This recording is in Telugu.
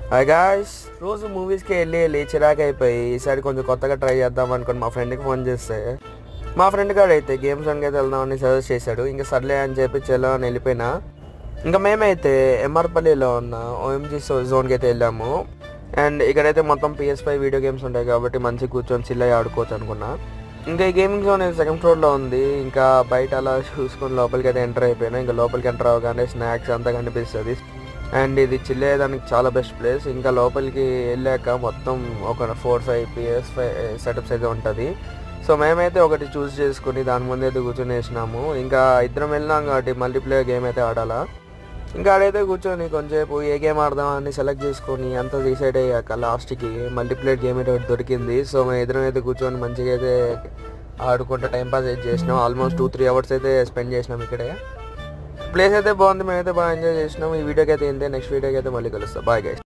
హాయ్ గాయ్స్, రోజు మూవీస్కి వెళ్ళి చిరాకు అయిపోయి ఈసారి కొంచెం కొత్తగా ట్రై చేద్దాం అనుకుని మా ఫ్రెండ్కి ఫోన్ చేస్తే మా ఫ్రెండ్ గారు అయితే గేమ్స్ జోన్కి అయితే వెళ్దామని సజెస్ట్ చేశాడు. ఇంకా సర్లే అని చెప్పి చెల్లో అని వెళ్ళిపోయినా. ఇంకా మేమైతే ఎంఆర్పల్లిలో ఉన్న ఓఎంజీ జోన్కి అయితే వెళ్ళాము. అండ్ ఇక్కడైతే మొత్తం PS5 వీడియో గేమ్స్ ఉంటాయి కాబట్టి మంచిగా కూర్చొని చిల్ అయ్యి ఆడుకోవచ్చు అనుకున్నా. ఇంకా ఈ గేమింగ్ జోన్ సెకండ్ ఫ్లోర్లో ఉంది. ఇంకా బయట అలా చూసుకొని లోపలికి అయితే ఎంటర్ అయిపోయినా. ఇంకా లోపలికి ఎంటర్ అవ్వగానే స్నాక్స్ అంతా కనిపిస్తుంది. అండ్ ఇది చిల్లేదానికి చాలా బెస్ట్ ప్లేస్. ఇంకా లోపలికి వెళ్ళాక మొత్తం ఒక 4-5 PS5 సెటప్స్ అయితే ఉంటుంది. సో మేమైతే ఒకటి చూస్ చేసుకుని దాని ముందు అయితే కూర్చొని వేసినాము. ఇంకా ఇద్దరం వెళ్ళినాం కాబట్టి మల్టీప్లేయర్ గేమ్ అయితే ఆడాలా. ఇంకా ఆడైతే కూర్చొని కొంచెంసేపు ఏ గేమ్ ఆడదామని సెలెక్ట్ చేసుకొని అంతా డిసైడ్ అయ్యాక లాస్ట్కి మల్టీప్లేయర్ గేమ్ అయితే ఒకటి దొరికింది. సో మేము ఇద్దరం అయితే కూర్చొని మంచిగా అయితే ఆడుకుంటూ టైంపాస్ అయితే చేసినాం. ఆల్మోస్ట్ 2-3 అవర్స్ అయితే స్పెండ్ చేసినాం ఇక్కడే. ప్లేస్ అయితే బాగుంది, మేమైతే బాగా ఎంజాయ్ చేసినాం. ఈ వీడియోకి అయితే ఇంతే, నెక్స్ట్ వీడియోకి అయితే మళ్ళీ కలుస్తాం. Bye guys.